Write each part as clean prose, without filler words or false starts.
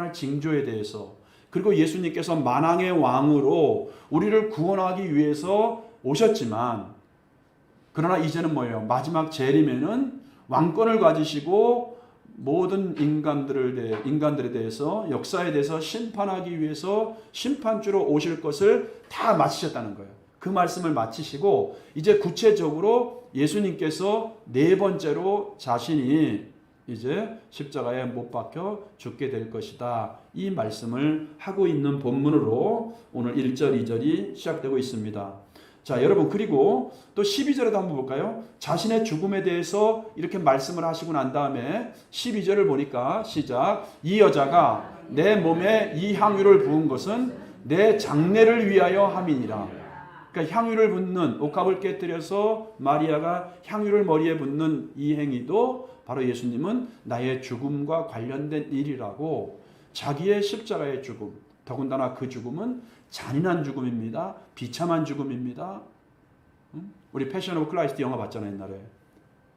당할 징조에 대해서, 그리고 예수님께서 만왕의 왕으로 우리를 구원하기 위해서 오셨지만, 그러나 이제는 뭐예요? 마지막 재림에는 왕권을 가지시고 모든 인간들에 대해서, 역사에 대해서 심판하기 위해서 심판주로 오실 것을 다 마치셨다는 거예요. 그 말씀을 마치시고 이제 구체적으로 예수님께서 네 번째로 자신이 이제 십자가에 못 박혀 죽게 될 것이다, 이 말씀을 하고 있는 본문으로 오늘 1절 2절이 시작되고 있습니다. 자, 여러분, 그리고 또 12절에도 한번 볼까요? 자신의 죽음에 대해서 이렇게 말씀을 하시고 난 다음에 12절을 보니까 시작. 이 여자가 내 몸에 이 향유를 부은 것은 내 장례를 위하여 함이니라. 그러니까 향유를 붓는, 옥합을 깨뜨려서 마리아가 향유를 머리에 붓는 이 행위도 바로 예수님은 나의 죽음과 관련된 일이라고, 자기의 십자가의 죽음, 더군다나 그 죽음은 잔인한 죽음입니다. 비참한 죽음입니다. 우리 패션 오브 크라이스트 영화 봤잖아요, 옛날에.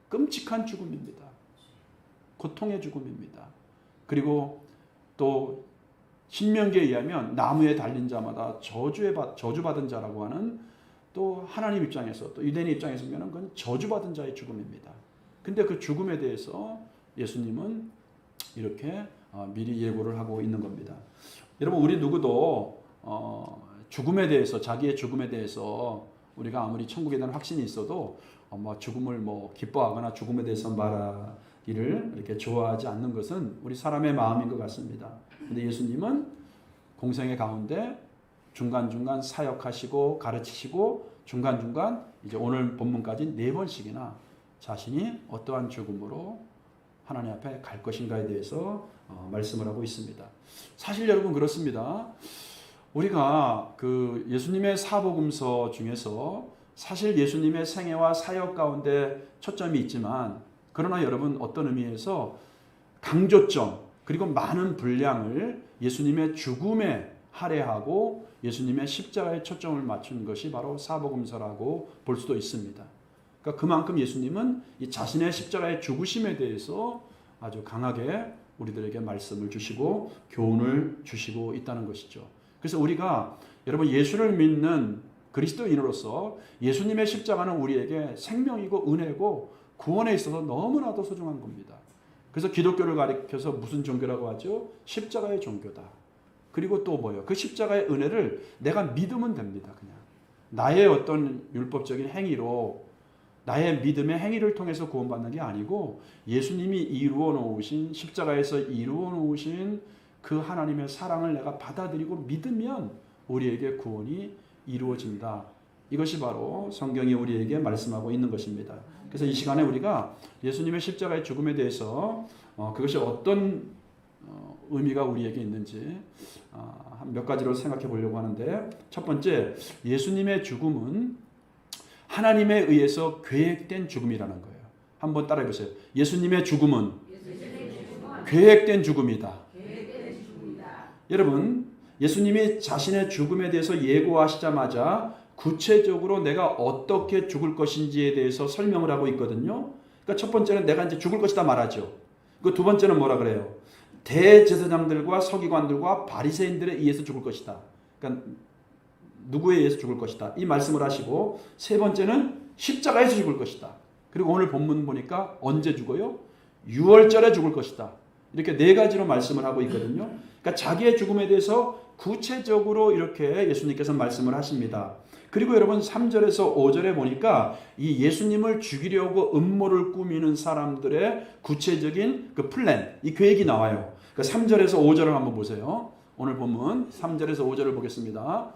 끔찍한 죽음입니다. 고통의 죽음입니다. 그리고 또 신명기에 의하면 나무에 달린 자마다 저주받은 자라고 하는, 또 하나님 입장에서, 또 유대인 입장에서 보면 그건 저주받은 자의 죽음입니다. 근데 그 죽음에 대해서 예수님은 이렇게 미리 예고를 하고 있는 겁니다. 여러분, 우리 누구도 죽음에 대해서, 자기의 죽음에 대해서 우리가 아무리 천국에 대한 확신이 있어도 죽음을 기뻐하거나 죽음에 대해서 말하기를 이렇게 좋아하지 않는 것은 우리 사람의 마음인 것 같습니다. 근데 예수님은 공생의 가운데 중간중간 사역하시고 가르치시고 중간중간 이제 오늘 본문까지 4번씩이나 자신이 어떠한 죽음으로 하나님 앞에 갈 것인가에 대해서 말씀을 하고 있습니다. 사실 여러분, 그렇습니다. 우리가 그 예수님의 사복음서 중에서 사실 예수님의 생애와 사역 가운데 초점이 있지만, 그러나 여러분, 어떤 의미에서 강조점 그리고 많은 분량을 예수님의 죽음에 할애하고 예수님의 십자가에 초점을 맞춘 것이 바로 사복음서라고 볼 수도 있습니다. 그러니까 그만큼 예수님은 이 자신의 십자가의 죽으심에 대해서 아주 강하게 우리들에게 말씀을 주시고 교훈을 주시고 있다는 것이죠. 그래서 우리가, 여러분, 예수를 믿는 그리스도인으로서 예수님의 십자가는 우리에게 생명이고 은혜고 구원에 있어서 너무나도 소중한 겁니다. 그래서 기독교를 가리켜서 무슨 종교라고 하죠? 십자가의 종교다. 그리고 또 뭐예요? 그 십자가의 은혜를 내가 믿으면 됩니다. 그냥 나의 어떤 율법적인 행위로, 나의 믿음의 행위를 통해서 구원받는 게 아니고 예수님이 이루어 놓으신, 십자가에서 이루어 놓으신 그 하나님의 사랑을 내가 받아들이고 믿으면 우리에게 구원이 이루어진다. 이것이 바로 성경이 우리에게 말씀하고 있는 것입니다. 그래서 이 시간에 우리가 예수님의 십자가의 죽음에 대해서 그것이 어떤 의미가 우리에게 있는지 몇 가지로 생각해 보려고 하는데, 첫 번째, 예수님의 죽음은 하나님에 의해서 계획된 죽음이라는 거예요. 한번 따라해 보세요. 예수님의 죽음은 계획된 죽음이다. 여러분, 예수님이 자신의 죽음에 대해서 예고하시자마자 구체적으로 내가 어떻게 죽을 것인지에 대해서 설명을 하고 있거든요. 그러니까 첫 번째는 내가 이제 죽을 것이다 말하죠. 그 두 번째는 뭐라 그래요? 대제사장들과 서기관들과 바리새인들에 의해서 죽을 것이다. 그러니까 누구에 의해서 죽을 것이다, 이 말씀을 하시고, 세 번째는 십자가에서 죽을 것이다. 그리고 오늘 본문 보니까 언제 죽어요? 유월절에 죽을 것이다. 이렇게 4가지로 말씀을 하고 있거든요. 그러니까 자기의 죽음에 대해서 구체적으로 이렇게 예수님께서 말씀을 하십니다. 그리고 여러분, 3절에서 5절에 보니까 이 예수님을 죽이려고 음모를 꾸미는 사람들의 구체적인 그 플랜, 이 계획이 나와요. 그러니까 3절에서 5절을 한번 보세요. 오늘 본문 3절에서 5절을 보겠습니다.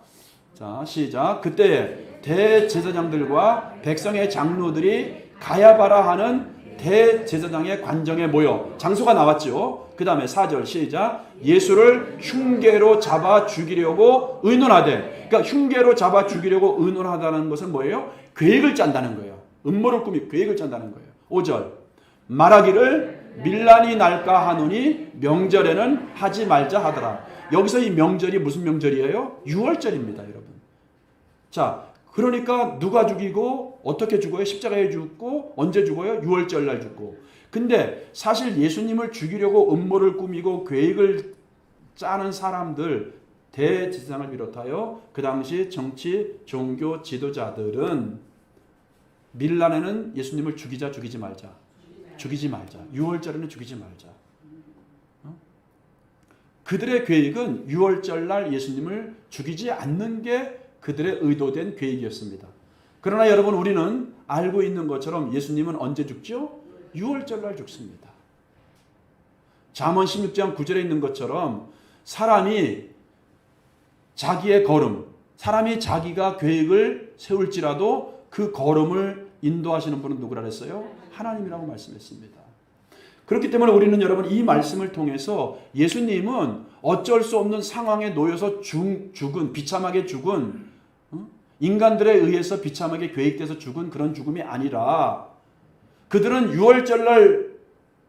자, 시작. 그때 대제사장들과 백성의 장로들이 가야바라 하는 대제사장의 관정에 모여, 장소가 나왔죠. 그 다음에 4절 시작. 예수를 흉계로 잡아 죽이려고 의논하되, 그러니까 흉계로 잡아 죽이려고 의논하다는 것은 뭐예요? 계획을 짠다는 거예요. 음모를 꾸미 계획을 짠다는 거예요. 5절 말하기를 밀란이 날까 하노니 명절에는 하지 말자 하더라. 여기서 이 명절이 무슨 명절이에요? 유월절입니다, 여러분. 자, 그러니까 누가 죽이고 어떻게 죽어요? 십자가에 죽고 언제 죽어요? 유월절 날 죽고. 근데 사실 예수님을 죽이려고 음모를 꾸미고 계획을 짜는 사람들, 대제사장을 비롯하여 그 당시 정치, 종교 지도자들은 밀란에는 예수님을 죽이자, 죽이지 말자. 죽이지 말자. 유월절에는 죽이지 말자. 그들의 계획은 유월절날 예수님을 죽이지 않는 게 그들의 의도된 계획이었습니다. 그러나 여러분, 우리는 알고 있는 것처럼 예수님은 언제 죽죠? 유월절날 죽습니다. 잠언 16장 9절에 있는 것처럼 사람이 자기의 걸음, 사람이 자기가 계획을 세울지라도 그 걸음을 인도하시는 분은 누구라 그랬어요? 하나님이라고 말씀했습니다. 그렇기 때문에 우리는 여러분 이 말씀을 통해서 예수님은 어쩔 수 없는 상황에 놓여서 죽은, 비참하게 죽은, 인간들에 의해서 비참하게 계획돼서 죽은 그런 죽음이 아니라, 그들은 유월절날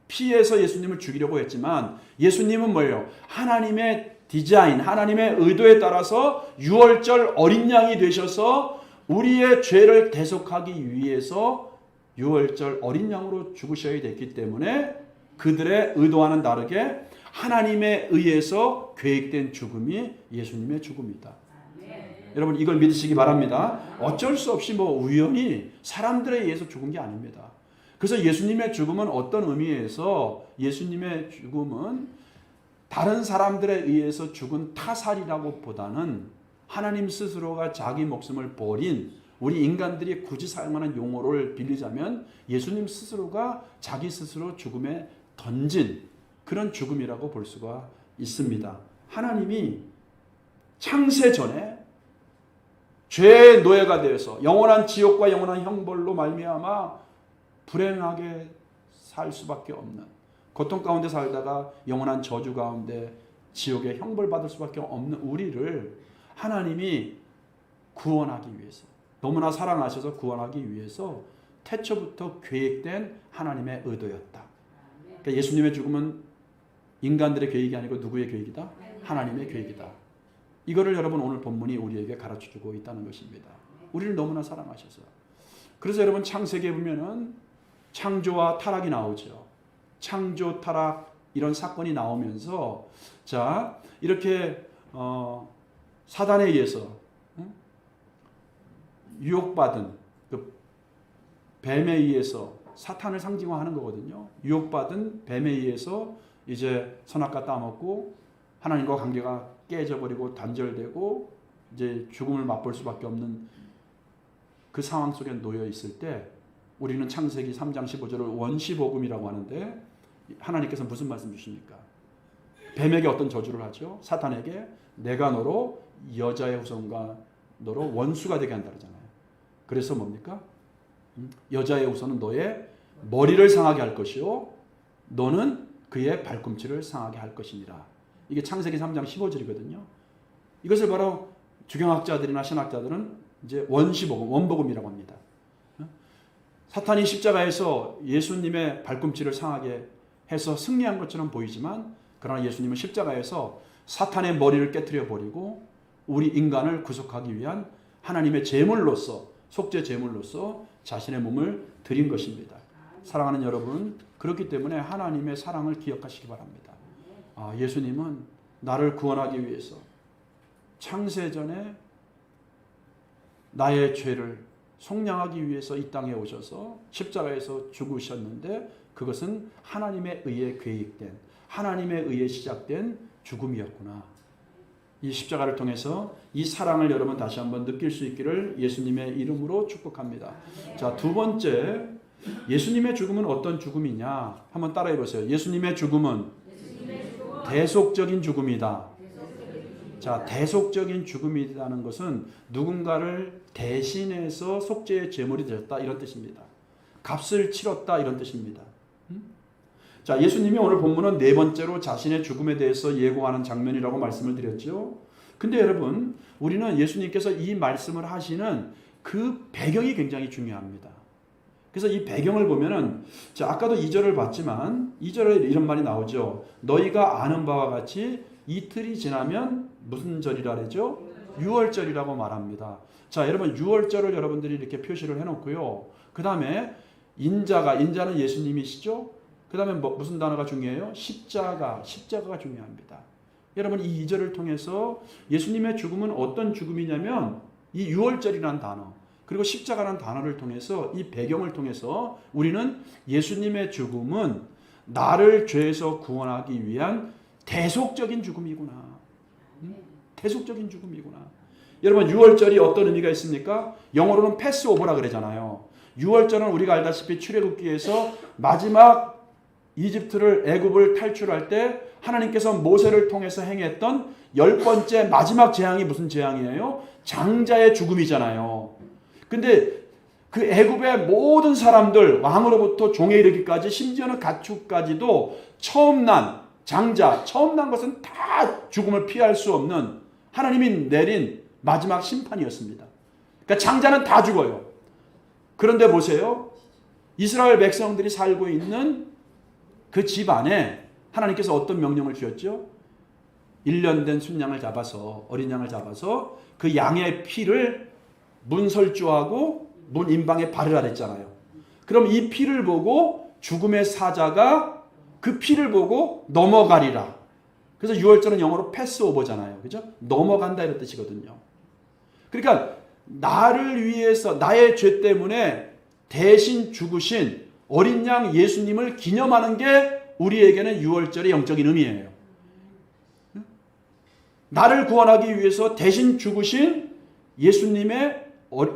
피해서 예수님을 죽이려고 했지만 예수님은 뭐예요? 하나님의 디자인, 하나님의 의도에 따라서 유월절 어린 양이 되셔서 우리의 죄를 대속하기 위해서 유월절 어린 양으로 죽으셔야 됐기 때문에 그들의 의도와는 다르게 하나님에 의해서 계획된 죽음이 예수님의 죽음이다. 여러분, 이걸 믿으시기 바랍니다. 어쩔 수 없이 우연히 사람들에 의해서 죽은 게 아닙니다. 그래서 예수님의 죽음은 어떤 의미에서 예수님의 죽음은 다른 사람들에 의해서 죽은 타살이라고 보다는 하나님 스스로가 자기 목숨을 버린, 우리 인간들이 굳이 사용하는 용어를 빌리자면 예수님 스스로가 자기 스스로 죽음에 던진 그런 죽음이라고 볼 수가 있습니다. 하나님이 창세 전에 죄의 노예가 되어서 영원한 지옥과 영원한 형벌로 말미암아 불행하게 살 수밖에 없는, 고통 가운데 살다가 영원한 저주 가운데 지옥의 형벌 받을 수밖에 없는 우리를 하나님이 구원하기 위해서, 너무나 사랑하셔서 구원하기 위해서 태초부터 계획된 하나님의 의도였다. 그러니까 예수님의 죽음은 인간들의 계획이 아니고 누구의 계획이다? 하나님의 계획이다. 이거를 여러분 오늘 본문이 우리에게 가르쳐주고 있다는 것입니다. 우리를 너무나 사랑하셔서. 그래서 여러분 창세기에 보면은 창조와 타락이 나오죠. 창조, 타락 이런 사건이 나오면서 자 이렇게 사단에 의해서 유혹받은 그 뱀에 의해서, 사탄을 상징화하는 거거든요. 유혹받은 뱀에 의해서 이제 선악과 따먹고 하나님과 관계가 깨져버리고 단절되고 이제 죽음을 맛볼 수밖에 없는 그 상황 속에 놓여 있을 때 우리는 창세기 3장 15절을 원시복음이라고 하는데 하나님께서 무슨 말씀 주십니까? 뱀에게 어떤 저주를 하죠? 사탄에게 내가 너로 여자의 후손과 너로 원수가 되게 한다 그러잖아요. 그래서 뭡니까? 여자의 후손은 너의 머리를 상하게 할 것이요 너는 그의 발꿈치를 상하게 할 것이니라. 이게 창세기 3장 15절이거든요. 이것을 바로 주경학자들이나 신학자들은 이제 원시복음, 원복음이라고 합니다. 사탄이 십자가에서 예수님의 발꿈치를 상하게 해서 승리한 것처럼 보이지만, 그러나 예수님은 십자가에서 사탄의 머리를 깨트려 버리고 우리 인간을 구속하기 위한 하나님의 제물로서, 속죄 제물로서 자신의 몸을 드린 것입니다. 사랑하는 여러분, 그렇기 때문에 하나님의 사랑을 기억하시기 바랍니다. 예수님은 나를 구원하기 위해서 창세전에 나의 죄를 속량하기 위해서 이 땅에 오셔서 십자가에서 죽으셨는데 그것은 하나님에 의해 계획된, 하나님에 의해 시작된 죽음이었구나. 이 십자가를 통해서 이 사랑을 여러분 다시 한번 느낄 수 있기를 예수님의 이름으로 축복합니다. 자, 두 번째, 예수님의 죽음은 어떤 죽음이냐? 한번 따라해 보세요. 예수님의 죽음은 대속적인 죽음이다. 자, 대속적인 죽음이라는 것은 누군가를 대신해서 속죄의 제물이 되었다 이런 뜻입니다. 값을 치렀다 이런 뜻입니다. 자, 예수님이 오늘 본문은 네 번째로 자신의 죽음에 대해서 예고하는 장면이라고 말씀을 드렸죠. 근데 여러분, 우리는 예수님께서 이 말씀을 하시는 그 배경이 굉장히 중요합니다. 그래서 이 배경을 보면은, 자, 아까도 2절을 봤지만 2절에 이런 말이 나오죠. 너희가 아는 바와 같이 이틀이 지나면 무슨 절이라 그러죠? 유월절이라고 말합니다. 자, 여러분, 유월절을 여러분들이 이렇게 표시를 해놓고요. 그 다음에 인자는 예수님이시죠? 그 다음에 무슨 단어가 중요해요? 십자가가 중요합니다. 여러분 이 2절을 통해서 예수님의 죽음은 어떤 죽음이냐면 이 유월절이라는 단어 그리고 십자가라는 단어를 통해서 이 배경을 통해서 우리는 예수님의 죽음은 나를 죄에서 구원하기 위한 대속적인 죽음이구나. 대속적인 죽음이구나. 여러분 유월절이 어떤 의미가 있습니까? 영어로는 패스오버라 그러잖아요. 유월절은 우리가 알다시피 출애굽기에서 마지막 이집트를 애굽을 탈출할 때 하나님께서 모세를 통해서 행했던 10번째 마지막 재앙이 무슨 재앙이에요? 장자의 죽음이잖아요. 근데 그 애굽의 모든 사람들 왕으로부터 종에 이르기까지 심지어는 가축까지도 처음 난 장자, 처음 난 것은 다 죽음을 피할 수 없는 하나님이 내린 마지막 심판이었습니다. 그러니까 장자는 다 죽어요. 그런데 보세요. 이스라엘 백성들이 살고 있는 그 집안에 하나님께서 어떤 명령을 주셨죠? 1년 된 순양을 잡아서 어린 양을 잡아서 그 양의 피를 문설주하고 문 인방에 바르라 그랬잖아요. 그럼 이 피를 보고 죽음의 사자가 그 피를 보고 넘어가리라. 그래서 유월절은 영어로 패스오버잖아요. 그죠? 넘어간다 이런 뜻이거든요. 그러니까 나를 위해서 나의 죄 때문에 대신 죽으신 어린 양 예수님을 기념하는 게 우리에게는 유월절의 영적인 의미예요. 나를 구원하기 위해서 대신 죽으신 예수님의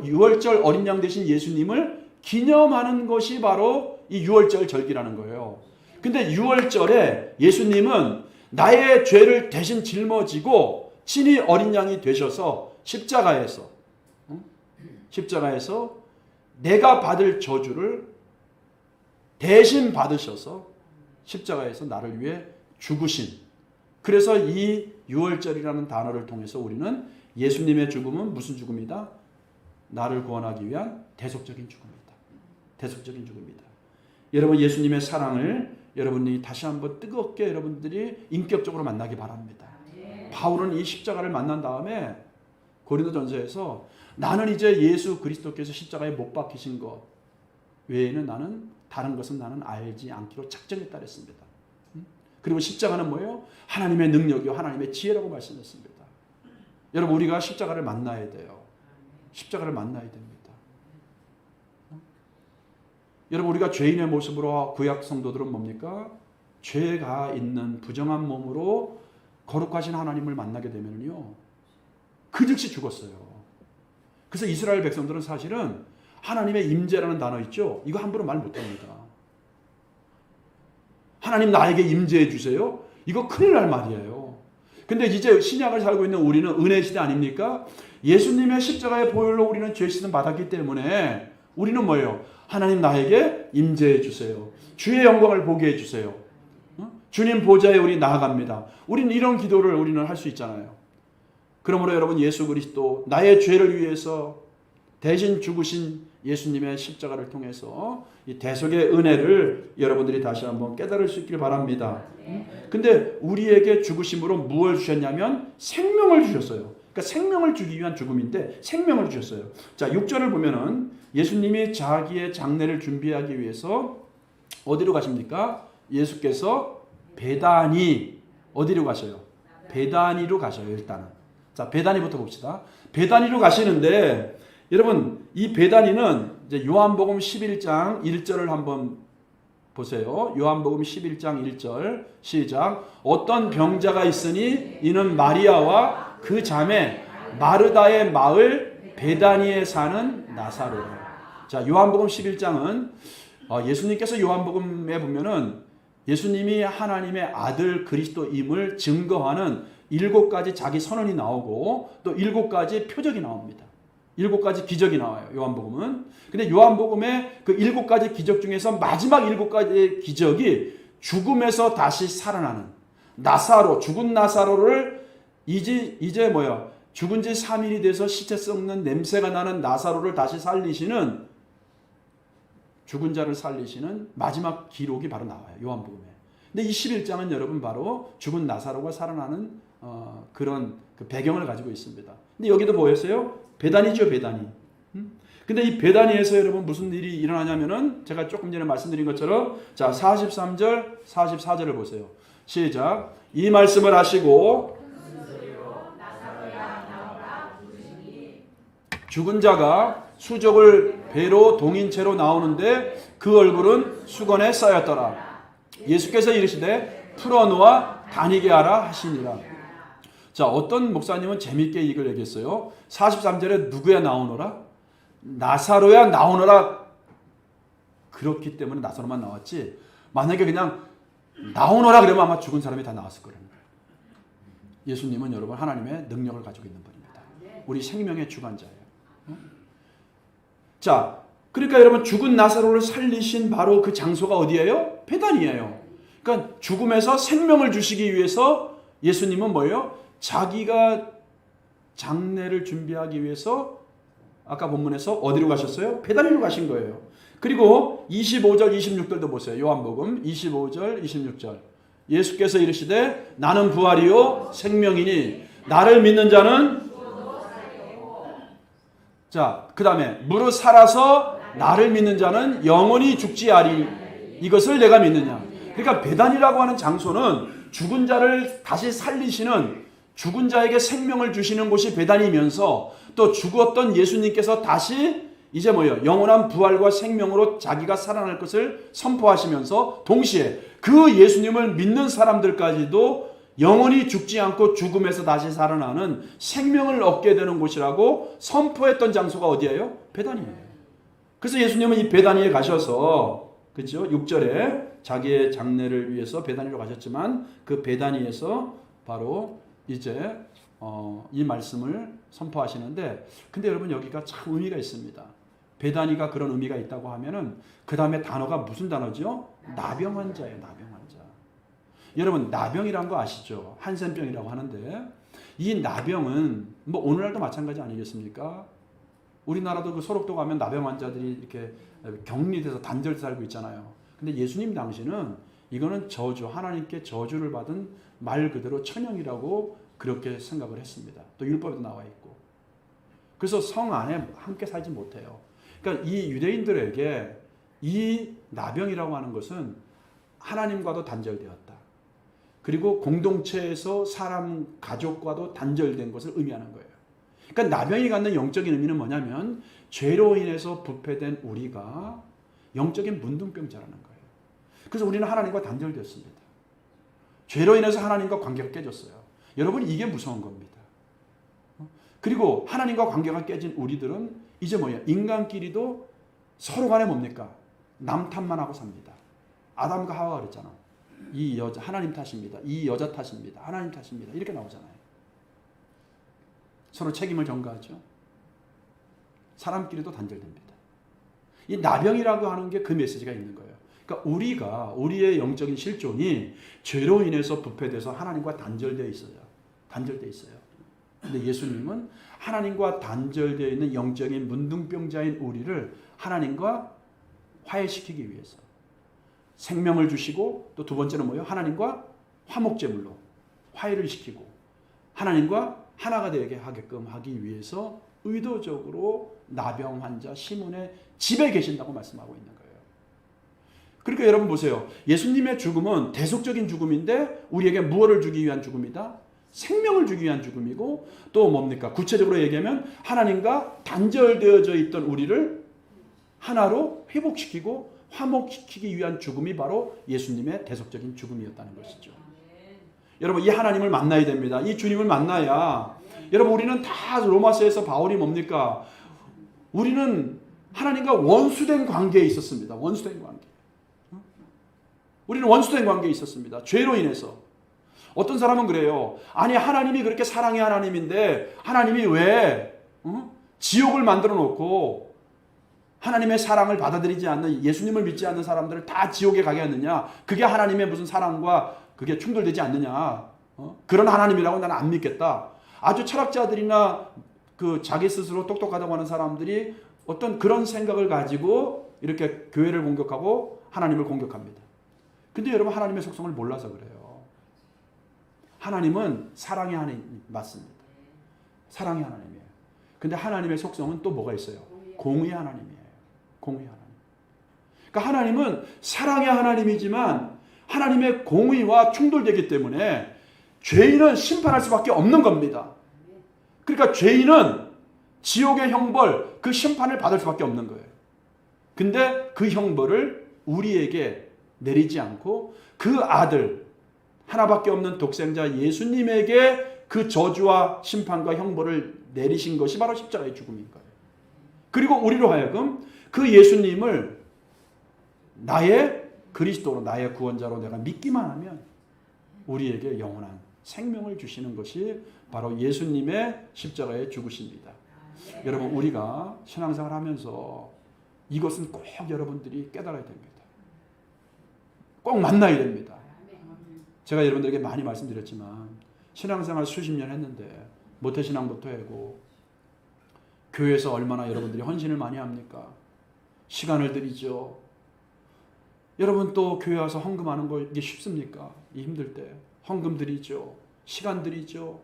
유월절 어린 양 되신 예수님을 기념하는 것이 바로 이 유월절 절기라는 거예요. 근데 유월절에 예수님은 나의 죄를 대신 짊어지고 친히 어린 양이 되셔서 십자가에서 내가 받을 저주를 대신 받으셔서 십자가에서 나를 위해 죽으신, 그래서 이 유월절이라는 단어를 통해서 우리는 예수님의 죽음은 무슨 죽음이다? 나를 구원하기 위한 대속적인 죽음이다. 대속적인 죽음이다. 여러분 예수님의 사랑을 여러분이 다시 한번 뜨겁게 여러분들이 인격적으로 만나기 바랍니다. 바울은 이 십자가를 만난 다음에 고린도전서에서 나는 이제 예수 그리스도께서 십자가에 못 박히신 것 외에는 나는 다른 것은 나는 알지 않기로 작정했다 그랬습니다. 그리고 십자가는 뭐예요? 하나님의 능력이요 하나님의 지혜라고 말씀했습니다. 여러분 우리가 십자가를 만나야 돼요. 십자가를 만나야 됩니다. 여러분 우리가 죄인의 모습으로 구약 성도들은 뭡니까? 죄가 있는 부정한 몸으로 거룩하신 하나님을 만나게 되면요 그 즉시 죽었어요. 그래서 이스라엘 백성들은 사실은 하나님의 임재라는 단어 있죠? 이거 함부로 말 못합니다. 하나님 나에게 임재해 주세요. 이거 큰일 날 말이에요. 근데 이제 신약을 살고 있는 우리는 은혜 시대 아닙니까? 예수님의 십자가의 보혈로 우리는 죄 씻음 받았기 때문에 우리는 뭐예요? 하나님 나에게 임재해 주세요. 주의 영광을 보게 해 주세요. 주님 보좌에 우리 나아갑니다. 우리는 이런 기도를 우리는 할 수 있잖아요. 그러므로 여러분 예수 그리스도 나의 죄를 위해서 대신 죽으신 예수님의 십자가를 통해서 이 대속의 은혜를 여러분들이 다시 한번 깨달을 수 있길 바랍니다. 근데 우리에게 죽으심으로 무엇을 주셨냐면 생명을 주셨어요. 그러니까 생명을 주기 위한 죽음인데 생명을 주셨어요. 자, 6절을 보면은 예수님이 자기의 장례를 준비하기 위해서 어디로 가십니까? 예수께서 베다니 어디로 가셔요? 베다니로 가셔요. 일단은. 자, 베다니부터 봅시다. 베다니로 가시는데 여러분 이 베다니는 이제 요한복음 11장 1절을 한번 보세요. 요한복음 11장 1절 시작. 어떤 병자가 있으니 이는 마리아와 그 자매 마르다의 마을 베다니에 사는 나사로라. 자, 요한복음 11장은 예수님께서 요한복음에 보면은 예수님이 하나님의 아들 그리스도임을 증거하는 7가지 자기 선언이 나오고 또 7가지 표적이 나옵니다. 7가지 기적이 나와요. 요한복음은. 근데 요한복음의 그 7가지 기적 중에서 마지막 7가지의 기적이 죽음에서 다시 살아나는 나사로, 죽은 나사로를 이제 뭐야? 죽은 지 3일이 돼서 시체 썩는 냄새가 나는 나사로를 다시 살리시는, 죽은 자를 살리시는 마지막 기록이 바로 나와요. 요한복음에. 근데 이 11장은 여러분 바로 죽은 나사로가 살아나는 그런 그 배경을 가지고 있습니다. 근데 여기도 보였어요? 베다니죠, 베다니. 근데 이 베다니에서 여러분 무슨 일이 일어나냐면은 제가 조금 전에 말씀드린 것처럼 자, 43절, 44절을 보세요. 시작. 이 말씀을 하시고 죽은 자가 수족을 배로 동인채로 나오는데 그 얼굴은 수건에 쌓였더라. 예수께서 이르시되 풀어놓아 다니게 하라 하시니라. 자, 어떤 목사님은 재밌게 이걸 얘기했어요. 43절에 누구야 나오노라? 나사로야 나오노라. 그렇기 때문에 나사로만 나왔지, 만약에 그냥 나오노라 그러면 아마 죽은 사람이 다 나왔을 거라는 거예요. 예수님은 여러분 하나님의 능력을 가지고 있는 분입니다. 우리 생명의 주관자예요. 자, 그러니까 여러분 죽은 나사로를 살리신 바로 그 장소가 어디예요? 베단이에요. 그러니까 죽음에서 생명을 주시기 위해서 예수님은 뭐예요? 자기가 장례를 준비하기 위해서 아까 본문에서 어디로 가셨어요? 베다니로 가신 거예요. 그리고 25절 26절도 보세요. 요한복음 25절 26절. 예수께서 이르시되 나는 부활이요 생명이니 나를 믿는 자는, 자, 그 다음에 무릇 살아서 나를 믿는 자는 영원히 죽지 아리. 이것을 내가 믿느냐. 그러니까 베단이라고 하는 장소는 죽은 자를 다시 살리시는, 죽은 자에게 생명을 주시는 곳이 베단이면서 또 죽었던 예수님께서 다시 이제 뭐예요? 영원한 부활과 생명으로 자기가 살아날 것을 선포하시면서 동시에 그 예수님을 믿는 사람들까지도 영원히 죽지 않고 죽음에서 다시 살아나는 생명을 얻게 되는 곳이라고 선포했던 장소가 어디예요? 베단이에요. 그래서 예수님은 이 베단이에 가셔서, 그렇죠? 6절에 자기의 장례를 위해서 베단이로 가셨지만 그 베단이에서 바로 이제 이 말씀을 선포하시는데, 근데 여러분 여기가 참 의미가 있습니다. 베다니가 그런 의미가 있다고 하면은 그 다음에 단어가 무슨 단어죠? 나병 환자예요. 나병 환자. 여러분 나병이란 거 아시죠? 한센병이라고 하는데 이 나병은 뭐 오늘날도 마찬가지 아니겠습니까? 우리나라도 그 소록도 가면 나병 환자들이 이렇게 격리돼서 단절돼 살고 있잖아요. 근데 예수님 당시는 이거는 저주, 하나님께 저주를 받은 말 그대로 천형이라고 그렇게 생각을 했습니다. 또 율법에도 나와 있고. 그래서 성 안에 함께 살지 못해요. 그러니까 이 유대인들에게 이 나병이라고 하는 것은 하나님과도 단절되었다. 그리고 공동체에서 사람, 가족과도 단절된 것을 의미하는 거예요. 그러니까 나병이 갖는 영적인 의미는 뭐냐면 죄로 인해서 부패된 우리가 영적인 문둥병자라는 거예요. 그래서 우리는 하나님과 단절됐습니다. 죄로 인해서 하나님과 관계가 깨졌어요. 여러분 이게 무서운 겁니다. 그리고 하나님과 관계가 깨진 우리들은 이제 뭐예요? 인간끼리도 서로 간에 뭡니까? 남 탓만 하고 삽니다. 아담과 하와가 그랬잖아. 이 여자 하나님 탓입니다. 이 여자 탓입니다. 하나님 탓입니다. 이렇게 나오잖아요. 서로 책임을 전가하죠. 사람끼리도 단절됩니다. 이 나병이라고 하는 게 그 메시지가 있는 거예요. 그러니까 우리의 영적인 실존이 죄로 인해서 부패돼서 하나님과 단절되어 있어요. 단절되어 있어요. 근데 예수님은 하나님과 단절되어 있는 영적인 문둥병자인 우리를 하나님과 화해시키기 위해서 생명을 주시고, 또 두 번째는 뭐예요? 하나님과 화목제물로 화해를 시키고 하나님과 하나가 되게 하게끔 하기 위해서 의도적으로 나병 환자 시몬의 집에 계신다고 말씀하고 있는 거예요. 그러니까 여러분 보세요. 예수님의 죽음은 대속적인 죽음인데 우리에게 무엇을 주기 위한 죽음이다? 생명을 주기 위한 죽음이고, 또 뭡니까? 구체적으로 얘기하면 하나님과 단절되어져 있던 우리를 하나로 회복시키고 화목시키기 위한 죽음이 바로 예수님의 대속적인 죽음이었다는 것이죠. 여러분 이 하나님을 만나야 됩니다. 이 주님을 만나야, 여러분 우리는 다 로마서에서 바울이 뭡니까? 우리는 하나님과 원수된 관계에 있었습니다. 원수된 관계. 우리는 원수된 관계에 있었습니다. 죄로 인해서. 어떤 사람은 그래요. 아니 하나님이 그렇게 사랑의 하나님인데 하나님이 왜 지옥을 만들어 놓고 하나님의 사랑을 받아들이지 않는, 예수님을 믿지 않는 사람들을 다 지옥에 가게 하느냐? 그게 하나님의 무슨 사랑과 그게 충돌되지 않느냐? 그런 하나님이라고 나는 안 믿겠다. 아주 철학자들이나 그 자기 스스로 똑똑하다고 하는 사람들이 어떤 그런 생각을 가지고 이렇게 교회를 공격하고 하나님을 공격합니다. 근데 여러분 하나님의 속성을 몰라서 그래요. 하나님은 사랑의 하나님 맞습니다. 사랑의 하나님이에요. 근데 하나님의 속성은 또 뭐가 있어요? 공의의 하나님이에요. 공의의 하나님. 그러니까 하나님은 사랑의 하나님이지만 하나님의 공의와 충돌되기 때문에 죄인은 심판할 수밖에 없는 겁니다. 그러니까 죄인은 지옥의 형벌, 그 심판을 받을 수밖에 없는 거예요. 근데 그 형벌을 우리에게 내리지 않고 그 아들, 하나밖에 없는 독생자 예수님에게 그 저주와 심판과 형벌을 내리신 것이 바로 십자가의 죽음인 거예요. 그리고 우리로 하여금 그 예수님을 나의 그리스도로, 나의 구원자로 내가 믿기만 하면 우리에게 영원한 생명을 주시는 것이 바로 예수님의 십자가의 죽으심입니다. 여러분, 우리가 신앙생활 하면서 이것은 꼭 여러분들이 깨달아야 됩니다. 꼭 만나야 됩니다. 제가 여러분들에게 많이 말씀드렸지만 신앙생활 수십 년 했는데 모태신앙부터 하고 교회에서 얼마나 여러분들이 헌신을 많이 합니까? 시간을 들이죠. 여러분 또 교회 와서 헌금하는 거 이게 쉽습니까? 힘들 때 헌금 드리죠. 시간 드리죠.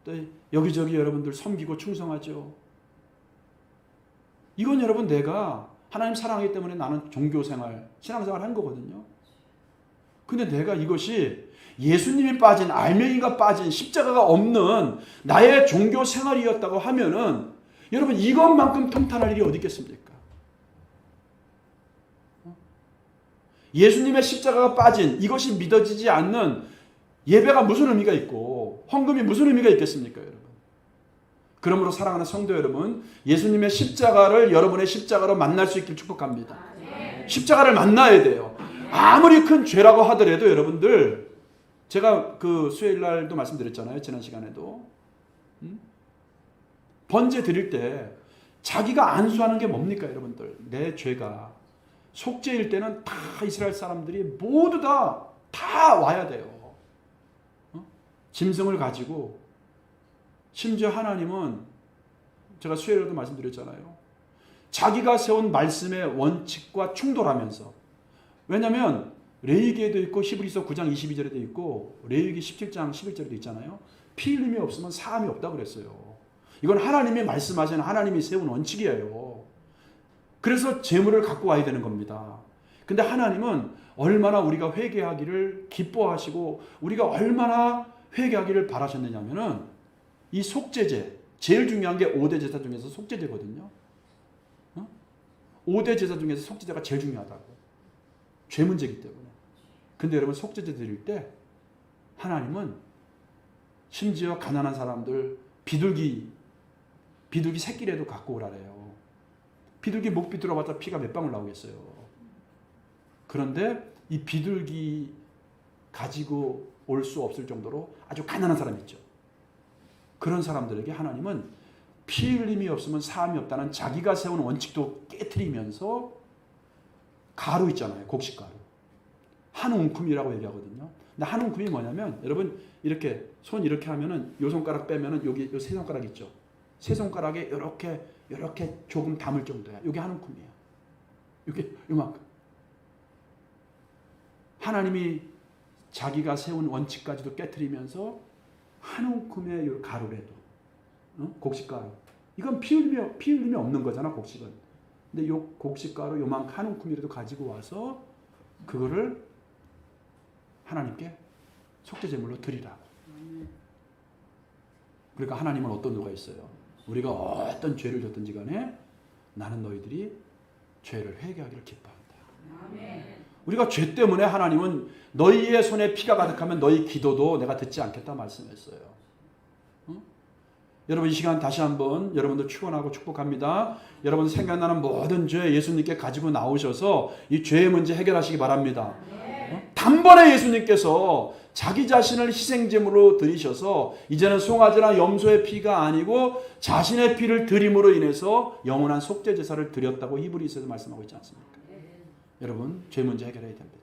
또 여기저기 여러분들 섬기고 충성하죠. 이건 여러분 내가 하나님 사랑하기 때문에 나는 종교생활, 신앙생활 한 거거든요. 근데 내가 이것이 예수님이 빠진, 알맹이가 빠진, 십자가가 없는 나의 종교생활이었다고 하면은 여러분 이것만큼 통탄할 일이 어디 있겠습니까? 예수님의 십자가가 빠진, 이것이 믿어지지 않는 예배가 무슨 의미가 있고 헌금이 무슨 의미가 있겠습니까, 여러분? 그러므로 사랑하는 성도 여러분, 예수님의 십자가를 여러분의 십자가로 만날 수 있길 축복합니다. 십자가를 만나야 돼요. 아무리 큰 죄라고 하더라도 여러분들, 제가 그 수요일 날도 말씀드렸잖아요. 지난 시간에도. 번제 드릴 때 자기가 안수하는 게 뭡니까, 여러분들? 내 죄가 속죄일 때는 다 이스라엘 사람들이 모두 다 와야 돼요. 짐승을 가지고, 심지어 하나님은 제가 수요일에도 말씀드렸잖아요. 자기가 세운 말씀의 원칙과 충돌하면서, 왜냐하면 레위기에도 있고 히브리서 9장 22절에도 있고 레위기 17장 11절에도 있잖아요. 피 흘림이 없으면 사함이 없다고 그랬어요. 이건 하나님이 말씀하시는, 하나님이 세운 원칙이에요. 그래서 재물을 갖고 와야 되는 겁니다. 근데 하나님은 얼마나 우리가 회개하기를 기뻐하시고 우리가 얼마나 회개하기를 바라셨느냐면은 이 속죄제, 제일 중요한 게 5대 제사 중에서 속죄제거든요. 5대 제사 중에서 속죄제가 제일 중요하다고. 죄 문제이기 때문에. 근데 여러분 속죄제 드릴 때 하나님은 심지어 가난한 사람들 비둘기 새끼라도 갖고 오라래요. 비둘기 목 비틀어봤자 피가 몇 방울 나오겠어요. 그런데 이 비둘기 가지고 올 수 없을 정도로 아주 가난한 사람 있죠. 그런 사람들에게 하나님은 피 흘림이 없으면 사함이 없다는 자기가 세운 원칙도 깨트리면서 가루 있잖아요. 곡식가루. 한 웅큼이라고 얘기하거든요. 근데 한 웅큼이 뭐냐면 여러분 이렇게 손 이렇게 하면은 요 손가락 빼면은 여기 요 세 손가락 있죠. 세 손가락에 이렇게 조금 담을 정도야. 이게 한 웅큼이에요. 이게 요만큼. 하나님이 자기가 세운 원칙까지도 깨트리면서 한 웅큼의 요 가루래도 곡식가루. 이건 피 흘림이 없는 거잖아, 곡식은. 근데 요 곡식가루 요만큼 한 웅큼이라도 가지고 와서 그거를 하나님께 속죄제물로 드리라고. 그러니까 하나님은 어떤 누가 있어요? 우리가 어떤 죄를 졌든지 간에 나는 너희들이 죄를 회개하기를 기뻐한다. 아멘. 우리가 죄 때문에 하나님은 너희의 손에 피가 가득하면 너희 기도도 내가 듣지 않겠다 말씀했어요. 여러분 이 시간 다시 한번 여러분들 축원하고 축복합니다. 여러분 생각나는 모든 죄 예수님께 가지고 나오셔서 이 죄의 문제 해결하시기 바랍니다. 단번에 예수님께서 자기 자신을 희생제물로 드리셔서 이제는 송아지나 염소의 피가 아니고 자신의 피를 드림으로 인해서 영원한 속죄제사를 드렸다고 히브리서에서 말씀하고 있지 않습니까? 여러분 죄 문제 해결해야 됩니다.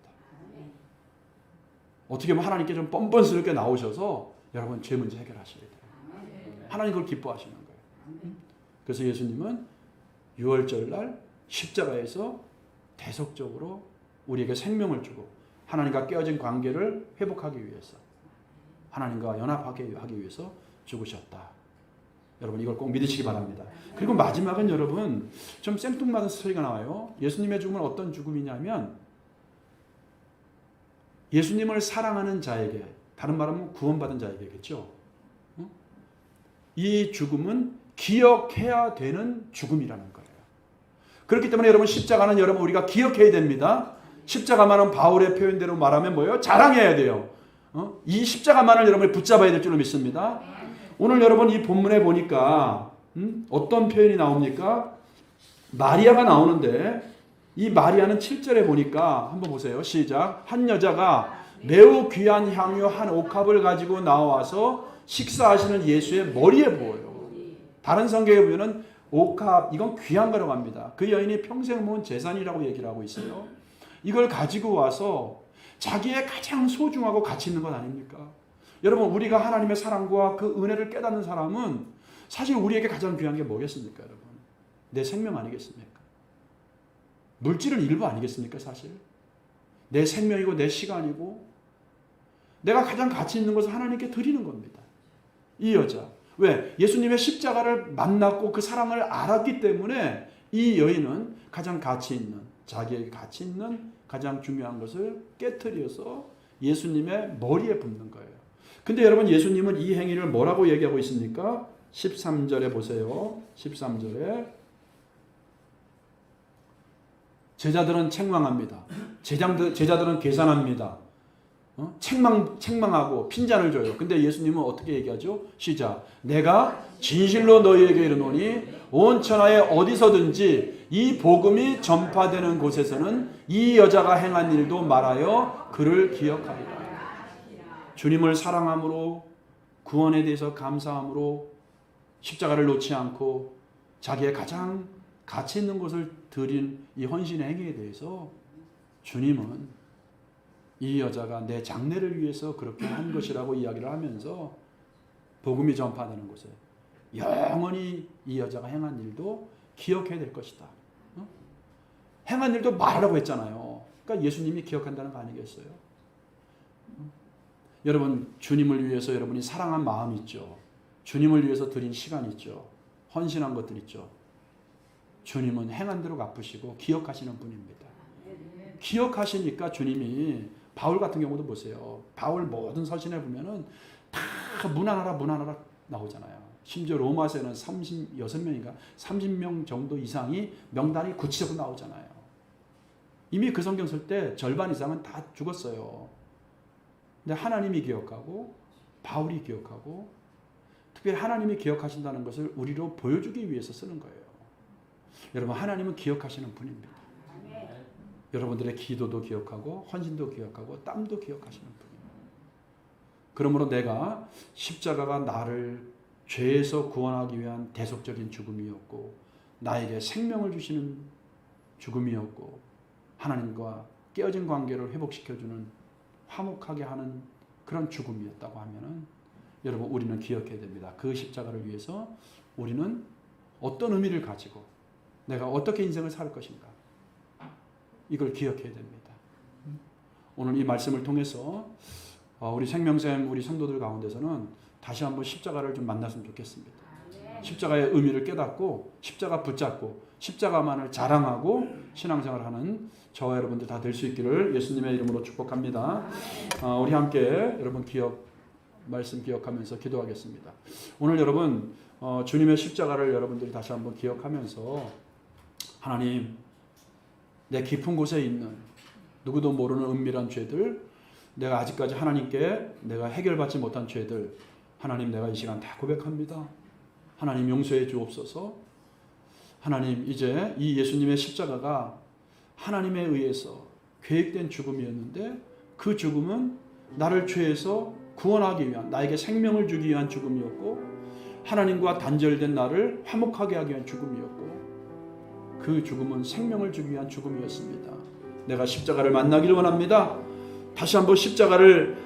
어떻게 보면 하나님께 좀 뻔뻔스럽게 나오셔서 여러분 죄 문제 해결하셔야 돼요. 하나님 그걸 기뻐하시는 거예요. 그래서 예수님은 6월절 날 십자가에서 대속적으로 우리에게 생명을 주고 하나님과 깨어진 관계를 회복하기 위해서, 하나님과 연합하게 하기 위해서 죽으셨다. 여러분 이걸 꼭 믿으시기 바랍니다. 그리고 마지막은 여러분 좀 생뚱맞은 스토리가 나와요. 예수님의 죽음은 어떤 죽음이냐면 예수님을 사랑하는 자에게, 다른 말하면 구원받은 자에게겠죠. 이 죽음은 기억해야 되는 죽음이라는 거예요. 그렇기 때문에 여러분 십자가는 여러분 우리가 기억해야 됩니다. 십자가만은 바울의 표현대로 말하면 뭐예요? 자랑해야 돼요. 이 십자가만을 여러분이 붙잡아야 될 줄로 믿습니다. 오늘 여러분 이 본문에 보니까 어떤 표현이 나옵니까? 마리아가 나오는데 이 마리아는 7절에 보니까 한번 보세요. 시작. 한 여자가 매우 귀한 향유 한 옥합을 가지고 나와서 식사하시는 예수의 머리에 부어요. 다른 성경에 보면은 옥합, 이건 귀한 거라고 합니다. 그 여인이 평생 모은 재산이라고 얘기를 하고 있어요. 이걸 가지고 와서 자기의 가장 소중하고 가치 있는 것 아닙니까? 여러분 우리가 하나님의 사랑과 그 은혜를 깨닫는 사람은 사실 우리에게 가장 귀한 게 뭐겠습니까? 여러분 내 생명 아니겠습니까? 물질은 일부 아니겠습니까? 사실 내 생명이고 내 시간이고 내가 가장 가치 있는 것을 하나님께 드리는 겁니다. 이 여자 왜? 예수님의 십자가를 만났고 그 사랑을 알았기 때문에 이 여인은 가장 가치 있는, 자기에게 가치 있는 가장 중요한 것을 깨트려서 예수님의 머리에 붓는 거예요. 근데 여러분 예수님은 이 행위를 뭐라고 얘기하고 있습니까? 13절에 보세요. 13절에 제자들은 책망합니다. 제자들은 계산합니다. 책망하고 핀잔을 줘요. 근데 예수님은 어떻게 얘기하죠? 시작. 내가 진실로 너희에게 이르노니 온 천하에 어디서든지 이 복음이 전파되는 곳에서는 이 여자가 행한 일도 말하여 그를 기억하리라. 주님을 사랑함으로 구원에 대해서 감사함으로 십자가를 놓지 않고 자기의 가장 가치 있는 것을 드린 이 헌신의 행위에 대해서 주님은 이 여자가 내 장래를 위해서 그렇게 한 것이라고 이야기를 하면서 복음이 전파되는 곳에 영원히 이 여자가 행한 일도 기억해야 될 것이다. 행한 일도 말하라고 했잖아요. 그러니까 예수님이 기억한다는 거 아니겠어요? 여러분 주님을 위해서 여러분이 사랑한 마음 있죠. 주님을 위해서 드린 시간 있죠. 헌신한 것들 있죠. 주님은 행한 대로 갚으시고 기억하시는 분입니다. 기억하시니까 주님이 바울 같은 경우도 보세요. 바울 모든 서신에 보면은 다 문안하라 나오잖아요. 심지어 로마서에는 36명인가 30명 정도 이상이 명단이 구체적으로 나오잖아요. 이미 그 성경 쓸 때 절반 이상은 다 죽었어요. 근데 하나님이 기억하고 바울이 기억하고 특별히 하나님이 기억하신다는 것을 우리로 보여주기 위해서 쓰는 거예요. 여러분 하나님은 기억하시는 분입니다. 여러분들의 기도도 기억하고 헌신도 기억하고 땀도 기억하시는 분입니다. 그러므로 내가 십자가가 나를 죄에서 구원하기 위한 대속적인 죽음이었고 나에게 생명을 주시는 죽음이었고 하나님과 깨어진 관계를 회복시켜주는 화목하게 하는 그런 죽음이었다고 하면은 여러분 우리는 기억해야 됩니다. 그 십자가를 위해서 우리는 어떤 의미를 가지고 내가 어떻게 인생을 살 것인가 이걸 기억해야 됩니다. 오늘 이 말씀을 통해서 우리 생명샘 우리 성도들 가운데서는 다시 한번 십자가를 좀 만났으면 좋겠습니다. 십자가의 의미를 깨닫고 십자가 붙잡고 십자가만을 자랑하고 신앙생활하는 저와 여러분들 다 될 수 있기를 예수님의 이름으로 축복합니다. 우리 함께 여러분 말씀 기억하면서 기도하겠습니다. 오늘 여러분 주님의 십자가를 여러분들이 다시 한번 기억하면서 하나님 내 깊은 곳에 있는 누구도 모르는 은밀한 죄들 내가 아직까지 하나님께 내가 해결받지 못한 죄들 하나님 내가 이 시간 다 고백합니다. 하나님 용서해 주옵소서. 하나님 이제 이 예수님의 십자가가 하나님에 의해서 계획된 죽음이었는데 그 죽음은 나를 죄에서 구원하기 위한 나에게 생명을 주기 위한 죽음이었고 하나님과 단절된 나를 화목하게 하기 위한 죽음이었고 그 죽음은 생명을 주기 위한 죽음이었습니다. 내가 십자가를 만나기를 원합니다. 다시 한번 십자가를